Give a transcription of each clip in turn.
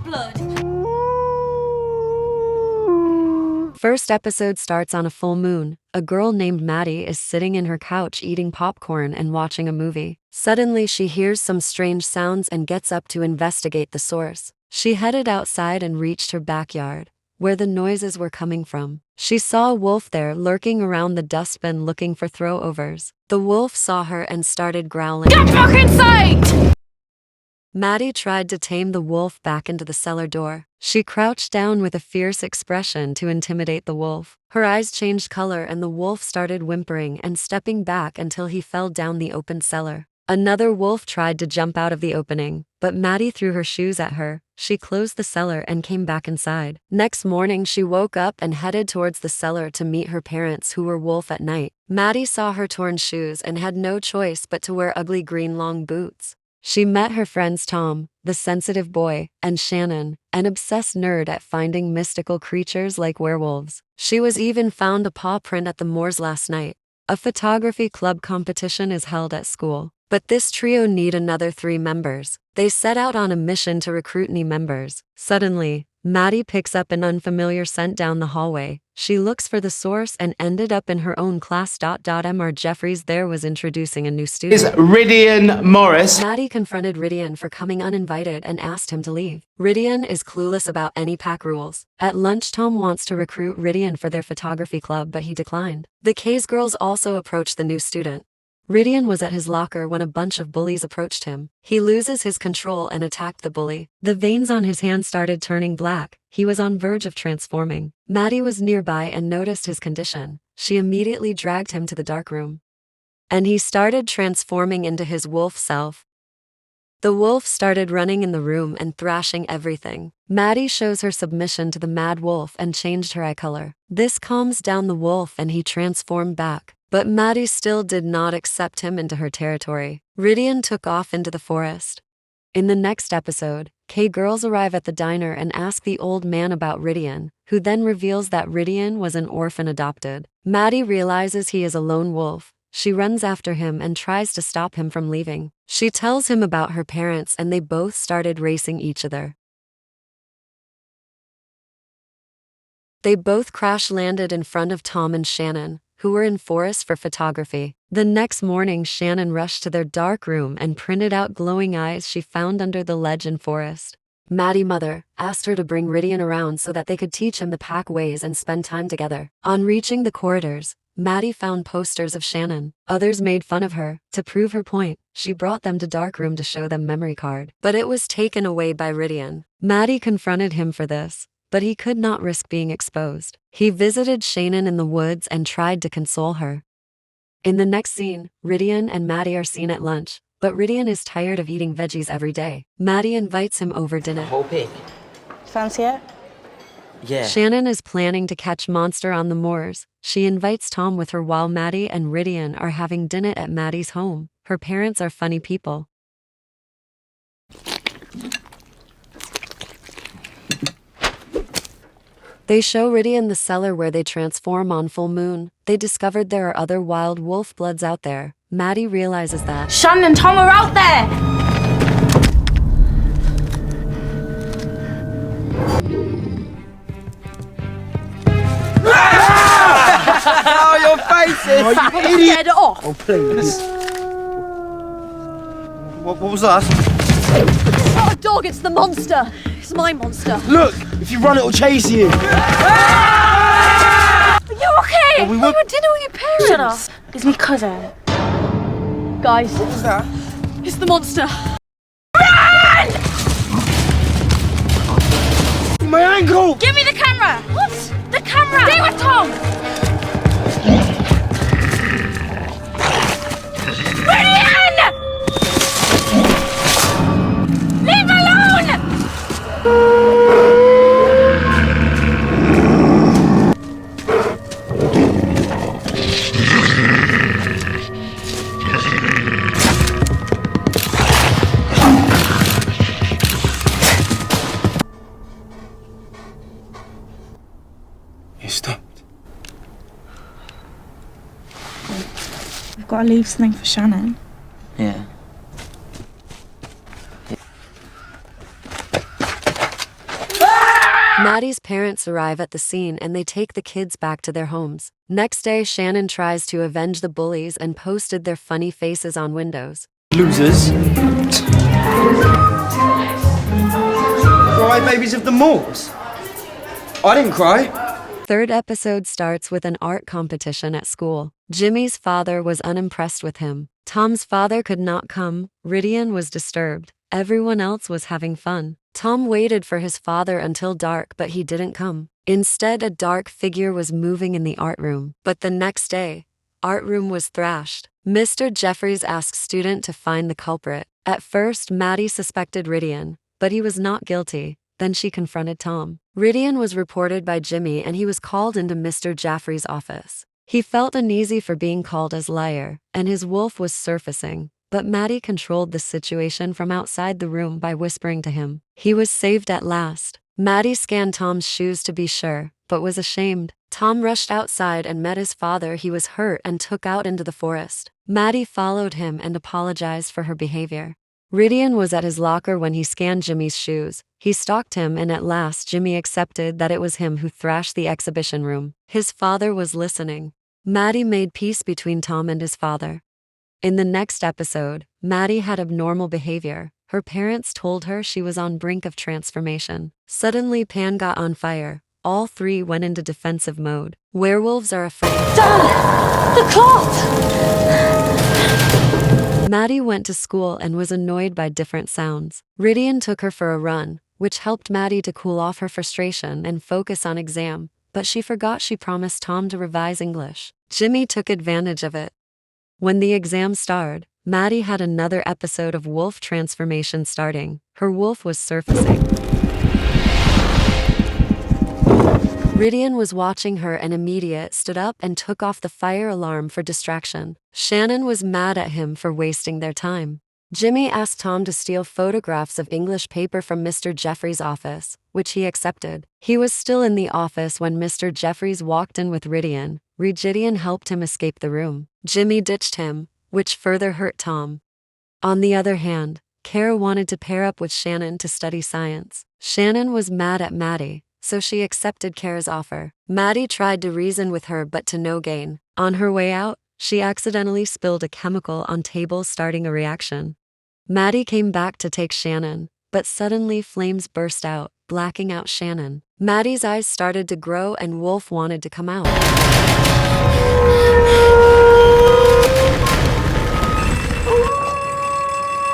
blood. First episode starts on a full moon. A girl named Maddy is sitting in her couch eating popcorn and watching a movie. Suddenly, she hears some strange sounds and gets up to investigate the source. She headed outside and reached her backyard, where the noises were coming from. She saw a wolf there lurking around the dustbin looking for throwovers. The wolf saw her and started growling. Get back inside! Maddy tried to tame the wolf back into the cellar door. She crouched down with a fierce expression to intimidate the wolf. Her eyes changed color and the wolf started whimpering and stepping back until he fell down the open cellar. Another wolf tried to jump out of the opening, but Maddy threw her shoes at her. She closed the cellar and came back inside. Next morning, she woke up and headed towards the cellar to meet her parents, who were wolf at night. Maddy saw her torn shoes and had no choice but to wear ugly green long boots. She met her friends Tom, the sensitive boy, and Shannon, an obsessed nerd at finding mystical creatures like werewolves. She was even found a paw print at the moors last night. A photography club competition is held at school, but this trio need another 3 members. They set out on a mission to recruit new members. Suddenly, Maddy picks up an unfamiliar scent down the hallway. She looks for the source and ended up in her own class. Mr. Jeffries there was introducing a new student. Is Rhydian Morris. Maddy confronted Rhydian for coming uninvited and asked him to leave. Rhydian is clueless about any pack rules. At lunch, Tom wants to recruit Rhydian for their photography club, but he declined. The K's girls also approached the new student. Rhydian was at his locker when a bunch of bullies approached him. He loses his control and attacked the bully. The veins on his hand started turning black. He was on verge of transforming. Maddy was nearby and noticed his condition. She immediately dragged him to the dark room. And he started transforming into his wolf self. The wolf started running in the room and thrashing everything. Maddy shows her submission to the mad wolf and changed her eye color. This calms down the wolf and he transformed back. But Maddy still did not accept him into her territory. Rhydian took off into the forest. In the next episode, K girls arrive at the diner and ask the old man about Rhydian, who then reveals that Rhydian was an orphan adopted. Maddy realizes he is a lone wolf. She runs after him and tries to stop him from leaving. She tells him about her parents and they both started racing each other. They both crash-landed in front of Tom and Shannon, who were in forest for photography. The next morning, Shannon rushed to their dark room and printed out glowing eyes she found under the ledge in forest. Maddy's mother asked her to bring Rhydian around so that they could teach him the pack ways and spend time together. On reaching the corridors, Maddy found posters of Shannon. Others made fun of her. To prove her point, she brought them to dark room to show them memory card. But it was taken away by Rhydian. Maddy confronted him for this, but he could not risk being exposed. He visited Shannon in the woods and tried to console her. In the next scene, Rhydian and Maddy are seen at lunch, but Rhydian is tired of eating veggies every day. Maddy invites him over dinner. Whole pig. Fancy it? Yeah. Shannon is planning to catch monster on the moors. She invites Tom with her while Maddy and Rhydian are having dinner at Maddy's home. Her parents are funny people. They show Rhydian the cellar where they transform on full moon. They discovered there are other wild wolf bloods out there. Maddy realizes that Shannon and Tom are out there! Oh, your faces! Oh, you idiot! Get it off! Oh, please. What was that? It's not a dog, it's the monster. It's my monster. Look! If you run, it'll chase you. Are you okay? Well, we You were- were dinner with your parents. Shut up. It's me cousin. Guys, What was that? it's the monster. My ankle! Give me the camera! What? The camera! Stay with Tom! Rhydian! Leave alone! You stopped. We've got to leave something for Shannon. Yeah. Maddy's parents arrive at the scene and they take the kids back to their homes. Next day, Shannon tries to avenge the bullies and posted their funny faces on windows. Losers. Cry babies of the moors. I didn't cry. Third episode starts with an art competition at school. Jimmy's father was unimpressed with him. Tom's father could not come. Rhydian was disturbed. Everyone else was having fun. Tom waited for his father until dark, but he didn't come. Instead, a dark figure was moving in the art room. But the next day, art room was thrashed. Mr. Jeffries asked student to find the culprit. At first, Maddy suspected Rhydian, but he was not guilty. Then she confronted Tom. Rhydian was reported by Jimmy and he was called into Mr. Jaffrey's office. He felt uneasy for being called as liar, and his wolf was surfacing. But Maddy controlled the situation from outside the room by whispering to him. He was saved at last. Maddy scanned Tom's shoes to be sure, but was ashamed. Tom rushed outside and met his father. He was hurt and took out into the forest. Maddy followed him and apologized for her behavior. Rhydian was at his locker when he scanned Jimmy's shoes. He stalked him and at last Jimmy accepted that it was him who thrashed the exhibition room. His father was listening. Maddy made peace between Tom and his father. In the next episode, Maddy had abnormal behavior. Her parents told her she was on brink of transformation. Suddenly Pan got on fire. All three went into defensive mode. Werewolves are afraid. Dad! The cloth! Maddy went to school and was annoyed by different sounds. Rhydian took her for a run, which helped Maddy to cool off her frustration and focus on exam, but she forgot she promised Tom to revise English. Jimmy took advantage of it. When the exam started, Maddy had another episode of wolf transformation starting. Her wolf was surfacing. Rhydian was watching her and immediate stood up and took off the fire alarm for distraction. Shannon was mad at him for wasting their time. Jimmy asked Tom to steal photographs of English paper from Mr. Jeffries' office, which he accepted. He was still in the office when Mr. Jeffries walked in with Rhydian. Rhydian helped him escape the room. Jimmy ditched him, which further hurt Tom. On the other hand, Kara wanted to pair up with Shannon to study science. Shannon was mad at Maddy, so she accepted Kara's offer. Maddy tried to reason with her but to no gain. On her way out, she accidentally spilled a chemical on table, starting a reaction. Maddy came back to take Shannon, but suddenly flames burst out, blacking out Shannon. Maddy's eyes started to grow and Wolf wanted to come out.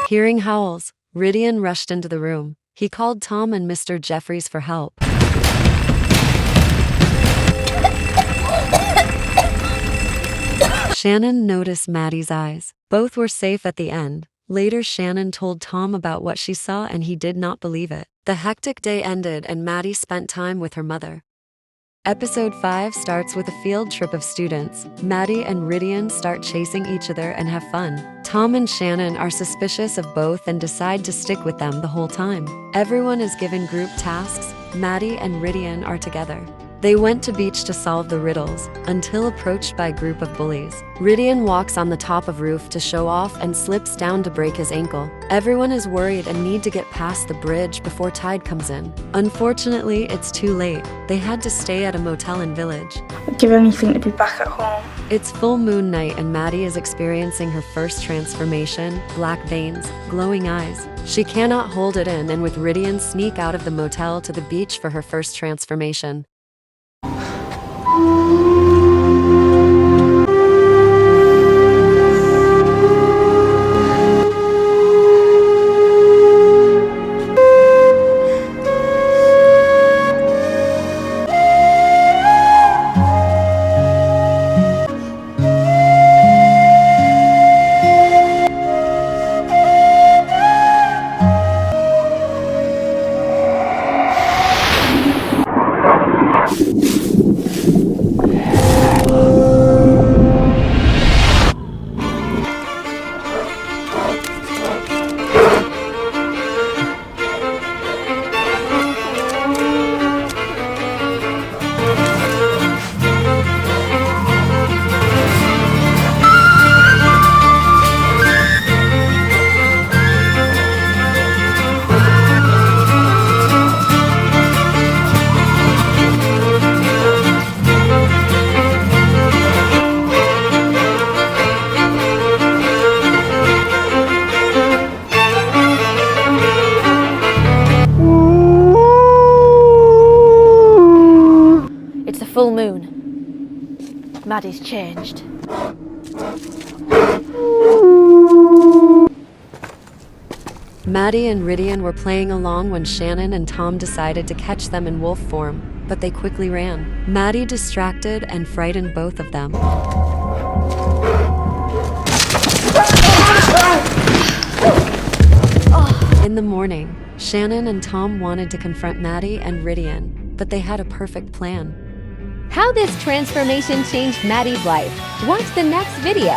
Hearing howls, Rhydian rushed into the room. He called Tom and Mr. Jeffries for help. Shannon noticed Maddy's eyes. Both were safe at the end. Later, Shannon told Tom about what she saw and he did not believe it. The hectic day ended and Maddy spent time with her mother. Episode 5 starts with a field trip of students. Maddy and Rhydian start chasing each other and have fun. Tom and Shannon are suspicious of both and decide to stick with them the whole time. Everyone is given group tasks. Maddy and Rhydian are together. They went to beach to solve the riddles, until approached by a group of bullies. Rhydian walks on the top of roof to show off and slips down to break his ankle. Everyone is worried and need to get past the bridge before tide comes in. Unfortunately, it's too late. They had to stay at a motel in village. I'd give anything to be back at home. It's full moon night and Maddy is experiencing her first transformation, black veins, glowing eyes. She cannot hold it in and with Rhydian sneak out of the motel to the beach for her first transformation. Maddy's changed. Maddy and rhydian were playing along when Shannon and Tom decided to catch them in wolf form, but they quickly ran. Maddy distracted and frightened both of them. In the morning, Shannon and Tom wanted to confront Maddy and rhydian, but they had a perfect plan. How this transformation changed Maddy's life. Watch the next video.